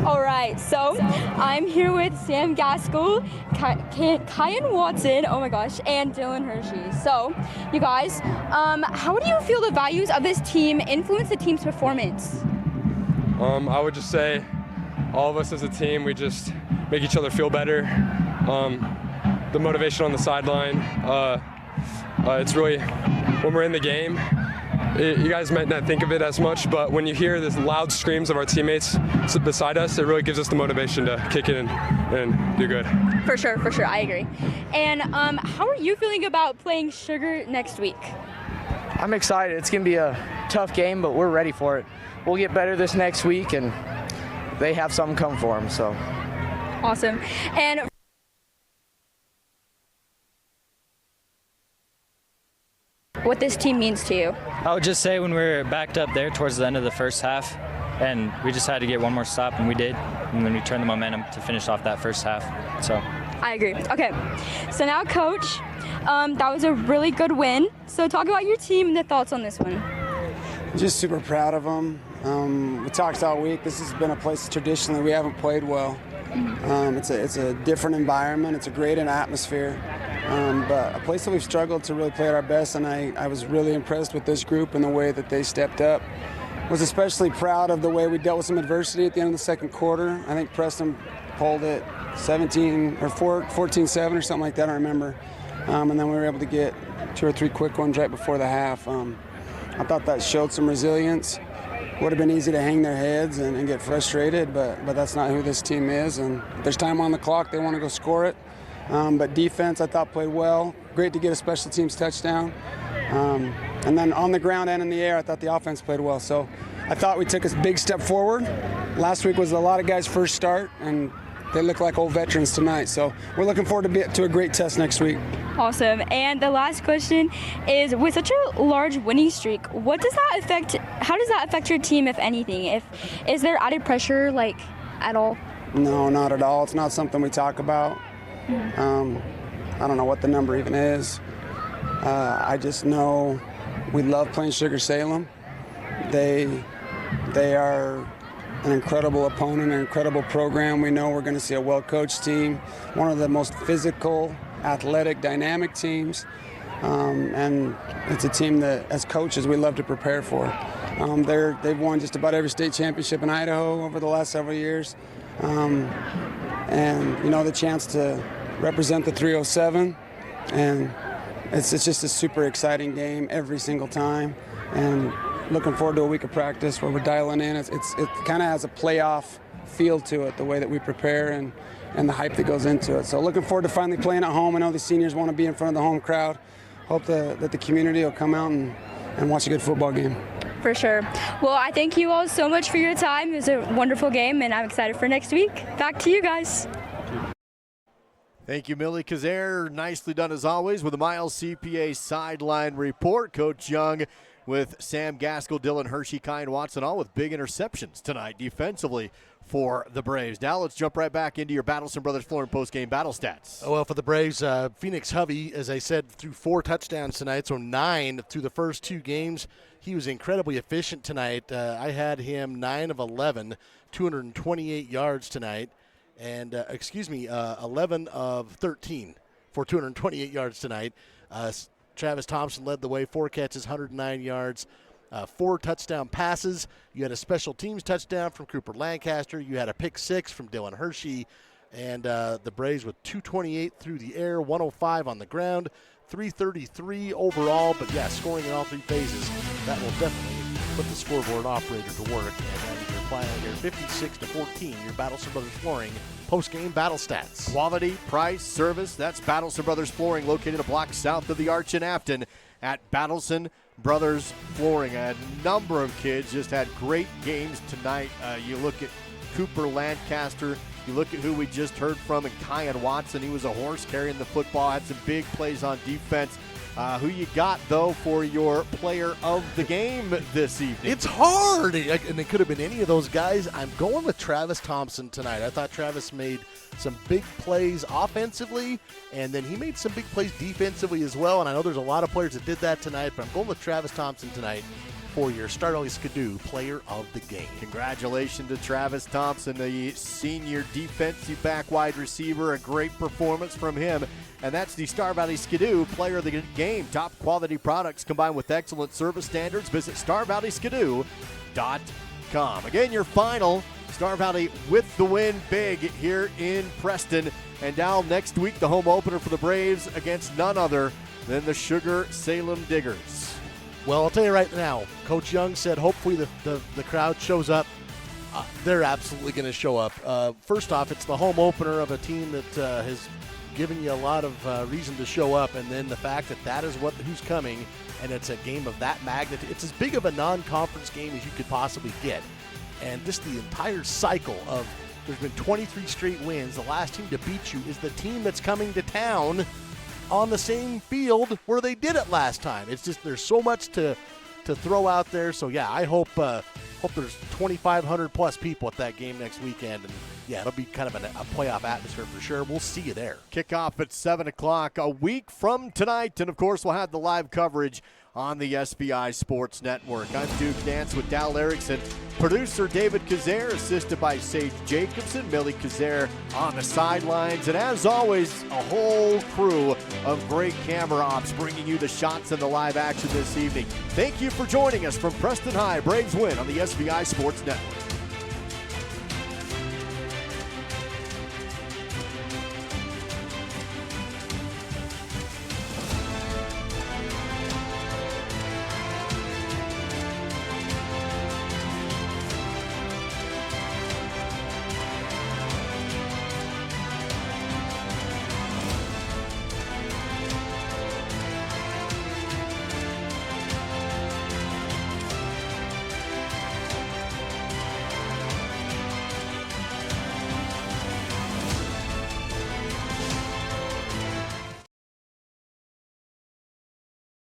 All right, so I'm here with Sam Gaskell, Kyan Watson, oh my gosh, and Dylan Hershey. So, you guys, how do you feel the values of this team influence the team's performance? I would just say all of us as a team, we just make each other feel better. The motivation on the sideline, it's really, when we're in the game, you guys might not think of it as much, but when you hear the loud screams of our teammates beside us, it really gives us the motivation to kick it and do good. For sure, I agree. And how are you feeling about playing Sugar next week? I'm excited. It's going to be a tough game, but we're ready for it. We'll get better this next week, and they have something come for them, so. Awesome. And what this team means to you? I would just say when we were backed up there towards the end of the first half, and we just had to get one more stop, and we did. And then we turned the momentum to finish off that first half. So. I agree. Okay, so now, Coach, that was a really good win. So talk about your team and the thoughts on this one. Just super proud of them. We talked all week. This has been a place traditionally we haven't played well. It's a different environment. It's a great atmosphere. But a place that we've struggled to really play at our best, and I was really impressed with this group and the way that they stepped up. was especially proud of the way we dealt with some adversity at the end of the second quarter. I think Preston pulled it 17 or 14-7 or something like that, I don't remember. And then we were able to get 2 or 3 quick ones right before the half. I thought that showed some resilience. Would have been easy to hang their heads and get frustrated, but that's not who this team is. And if there's time on the clock, they want to go score it. But defense, I thought, played well. Great to get a special teams touchdown. And then on the ground and in the air, I thought the offense played well. So I thought we took a big step forward. Last week was a lot of guys' first start, and they look like old veterans tonight. So we're looking forward to a great test next week. Awesome. And the last question is, with such a large winning streak, how does that affect your team, if anything? Is there added pressure, like, at all? No, not at all. It's not something we talk about. I don't know what the number even is. I just know we love playing Sugar Salem. They are an incredible opponent, an incredible program. We know we're going to see a well-coached team, one of the most physical, athletic, dynamic teams. And it's a team that, as coaches, we love to prepare for. They've won just about every state championship in Idaho over the last several years. And, the chance to represent the 307. And it's just a super exciting game every single time. And looking forward to a week of practice where we're dialing in. It kind of has a playoff feel to it, the way that we prepare and the hype that goes into it. So looking forward to finally playing at home. I know the seniors want to be in front of the home crowd. Hope that the community will come out and watch a good football game. For sure. Well, I thank you all so much for your time. It was a wonderful game, and I'm excited for next week. Back to you guys. Thank you, Millie Kazare. Nicely done as always with the Miles CPA sideline report. Coach Young with Sam Gaskell, Dylan Hershey, Kyan Watson, all with big interceptions tonight defensively for the Braves. Now let's jump right back into your Battleson Brothers Flooring post-game battle stats. Well, for the Braves, Phoenix Hovey, as I said, threw 4 touchdowns tonight, so 9 through the first 2 games. He was incredibly efficient tonight. I had him 9 of 11, 228 yards tonight. And, 11 of 13 for 228 yards tonight. Travis Thompson led the way, 4 catches, 109 yards, 4 touchdown passes. You had a special teams touchdown from Cooper Lancaster. You had a pick 6 from Dylan Hershey. And the Braves with 228 through the air, 105 on the ground, 333 overall. But, yeah, scoring in all 3 phases, that will definitely put the scoreboard operator to work. And that is your final here, 56-14, your Battleson Brothers Flooring post-game battle stats. Quality, price, service, that's Battleson Brothers Flooring, located a block south of the Arch in Afton at Battleson Brothers Flooring. A number of kids just had great games tonight. You look at Cooper Lancaster, you look at who we just heard from, and Kyan Watson. He was a horse carrying the football, had some big plays on defense. Who you got, though, for your player of the game this evening? It's hard, and it could have been any of those guys. I'm going with Travis Thompson tonight. I thought Travis made some big plays offensively, and then he made some big plays defensively as well, and I know there's a lot of players that did that tonight, but I'm going with Travis Thompson tonight for your Star Valley Skidoo player of the game. Congratulations to Travis Thompson, the senior defensive back wide receiver. A great performance from him. And that's the Star Valley Skidoo player of the game. Top quality products combined with excellent service standards. Visit StarValleySkidoo.com. Again, your final, Star Valley with the win big here in Preston. And now next week, the home opener for the Braves against none other than the Sugar Salem Diggers. Well, I'll tell you right now, Coach Young said hopefully the crowd shows up. They're absolutely going to show up. First off, it's the home opener of a team that has given you a lot of reason to show up, and then the fact that is who's coming, and it's a game of that magnitude. It's as big of a non-conference game as you could possibly get. And just the entire cycle of, there's been 23 straight wins. The last team to beat you is the team that's coming to town on the same field where they did it last time. It's just, there's so much to throw out there. So yeah, I hope there's 2,500 plus people at that game next weekend, and yeah, it'll be kind of a playoff atmosphere for sure. We'll see you there. Kickoff at 7 o'clock a week from tonight, and of course we'll have the live coverage on the SBI Sports Network. I'm Duke Nance with Dal Erickson, producer David Kazare, assisted by Sage Jacobson, Millie Kazare on the sidelines, and as always, a whole crew of great camera ops bringing you the shots and the live action this evening. Thank you for joining us from Preston High. Braves win on the SBI Sports Network.